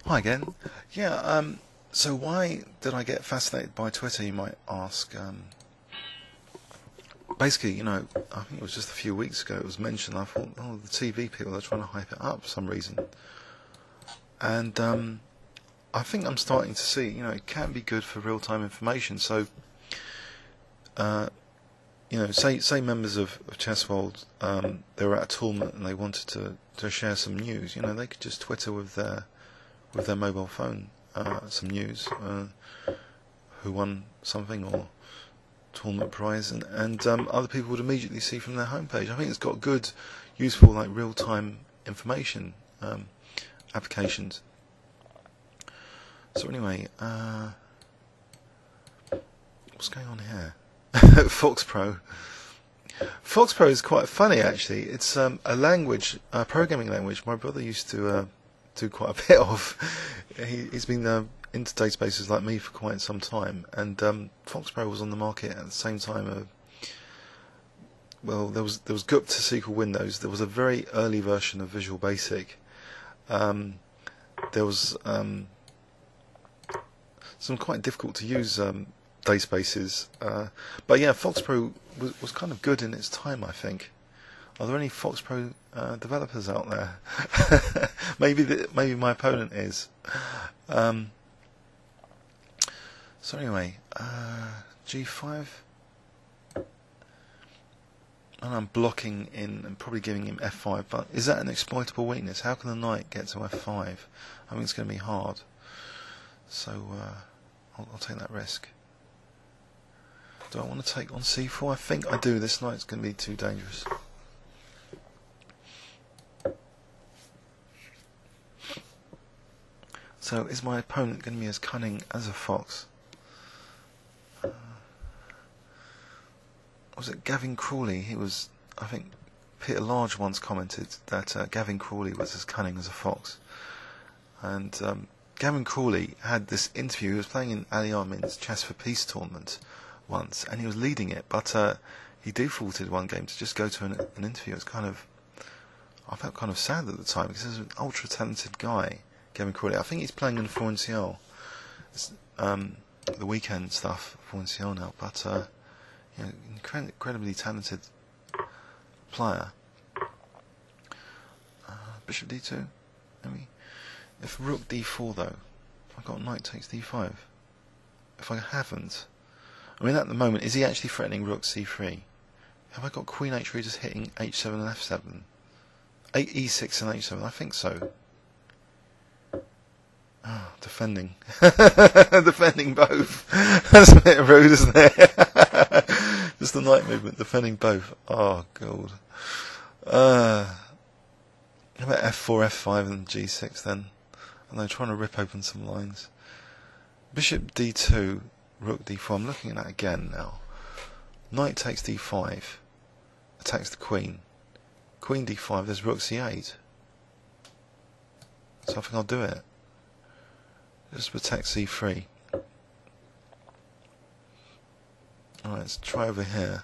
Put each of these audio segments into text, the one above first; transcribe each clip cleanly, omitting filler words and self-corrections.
Hi again. Yeah, so why did I get fascinated by Twitter, you might ask? Basically, I think it was just a few weeks ago it was mentioned. I thought, oh, the TV people are trying to hype it up for some reason. And I think I'm starting to see, it can be good for real-time information. So, say members of Chess World, they were at a tournament and they wanted to share some news. They could just Twitter with their mobile phone some news, who won something or tournament prize, and other people would immediately see from their homepage. I think it's got good, useful, like real-time information applications. So anyway, what's going on here? foxpro. Foxpro is quite funny actually. It's a language, a programming language my brother used to do quite a bit of. He's been into databases like me for quite some time, and foxpro was on the market at the same time. Well, there was Gupta SQL Windows. There was a very early version of Visual Basic. There was some quite difficult to use databases, but yeah, foxpro was kind of good in its time, I think. Are there any foxpro developers out there? maybe my opponent is. So anyway, G5, and I'm blocking in and probably giving him F5. But is that an exploitable weakness? How can the knight get to F5? I think it's going to be hard. So I'll take that risk. Do I want to take on C4? I think I do. This knight's going to be too dangerous. So is my opponent going to be as cunning as a fox? Was it Gavin Crawley? He was, I think, Peter Large once commented that Gavin Crawley was as cunning as a fox. And Gavin Crawley had this interview. He was playing in Ali Armin's Chess for Peace tournament once, and he was leading it, but he defaulted one game to just go to an interview. It's kind of, I felt kind of sad at the time because he's an ultra talented guy, Gavin Crawley. I think he's playing in 4NCL. It's the weekend stuff, 4NCL now, but incredibly talented player. Bishop D2, maybe. If Rook D4 though, I've got Knight takes D5. If I haven't, I mean at the moment, is he actually threatening Rook C3? Have I got Queen H3 just hitting H7 and F7? E6 and H7, I think so. Oh, defending. Defending both. That's a bit rude, isn't it? Just the knight movement, defending both. Oh, God. How about F4, F5 and G6 then? And they're trying to rip open some lines. Bishop D2, Rook D4. I'm looking at that again now. Knight takes D5. Attacks the Queen. Queen D5, there's Rook C8. So I think I'll do it. Just protect C3. Alright, let's try over here.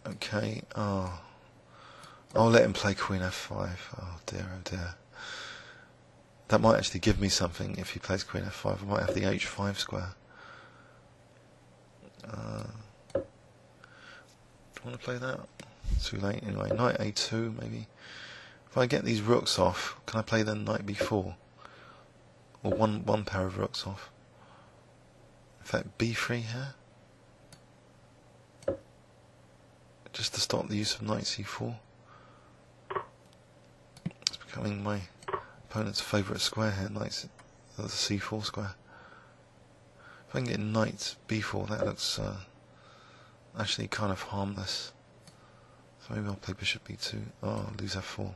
Okay, oh. I'll let him play Queen F5. Oh dear, oh dear. That might actually give me something if he plays Queen F5. I might have the H5 square. Do you want to play that? Too late anyway. Knight A2 maybe. If I get these rooks off, can I play then Knight B4? Or one pair of rooks off. In fact, B3 here. Just to stop the use of Knight C4. It's becoming my opponent's favourite square here, Knight the C4 square. If I can get Knight B4, that looks actually kind of harmless. So maybe I'll play Bishop B2. Oh, I'll lose F4.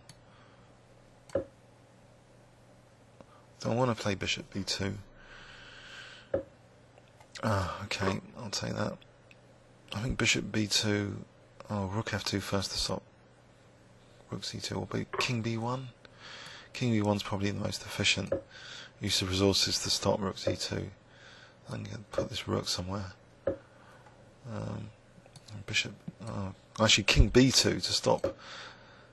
Do I want to play Bishop B2? Ah, okay, I'll take that. I think Bishop B2. Oh, Rook F2 first to stop Rook C2, or King B1. King B1's probably the most efficient use of resources to stop Rook C2. I'm going to put this Rook somewhere. Bishop. Actually, King B2 to stop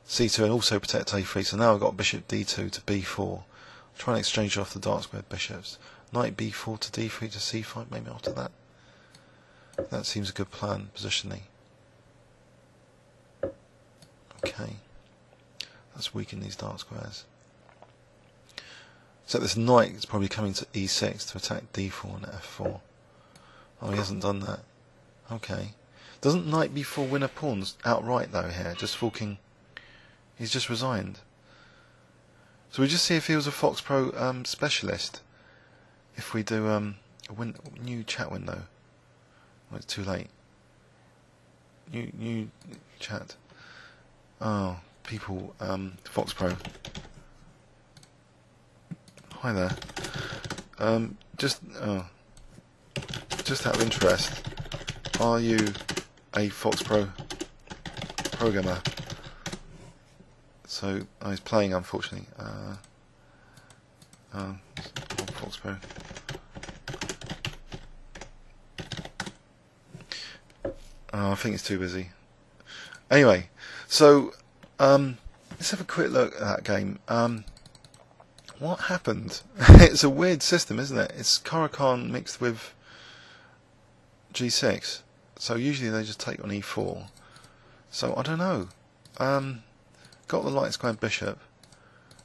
C2 and also protect A3. So now I've got Bishop D2 to B4. Try and exchange off the dark squared bishops. Knight b4 to d3 to c5, maybe after that. That seems a good plan, positionally. Okay. Let's weaken these dark squares. So this knight is probably coming to e6 to attack d4 and f4. Oh, he hasn't done that. Okay. Doesn't knight b4 win a pawns outright though here? Just forking. He's just resigned. So we just see if he was a foxpro specialist. If we do a new chat window. Oh, it's too late. New chat. Oh, people. Foxpro. Hi there. Just out of interest, are you a foxpro programmer? So he's playing, unfortunately. Foxpro. I think it's too busy. Anyway, so let's have a quick look at that game. What happened? It's a weird system, isn't it? It's Caro-Kann mixed with G6. So usually they just take on E4. So I don't know. Got the light squared bishop.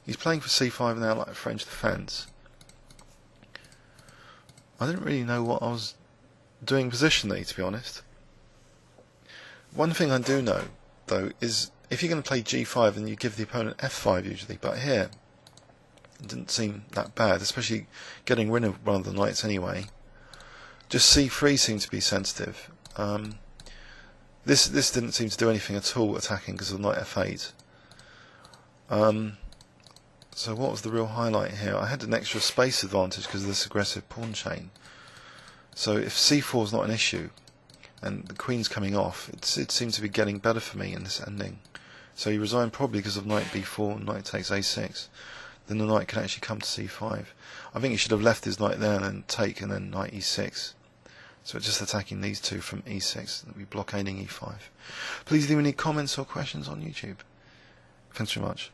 He's playing for C5 now, like a French defence. I didn't really know what I was doing positionally, to be honest. One thing I do know, though, is if you're going to play G5, then you give the opponent F5 usually. But here, it didn't seem that bad, especially getting rid of one of the knights anyway. Just C3 seemed to be sensitive. This didn't seem to do anything at all attacking because of knight F8. So what was the real highlight here? I had an extra space advantage because of this aggressive pawn chain. So if C4 is not an issue and the queen's coming off, it seems to be getting better for me in this ending. So he resigned probably because of knight b4, knight takes a6. Then the knight can actually come to c5. I think he should have left his knight there and then take and then knight e6. So it's just attacking these two from e6. We'll be blockading e5. Please leave any comments or questions on YouTube. Thanks very much.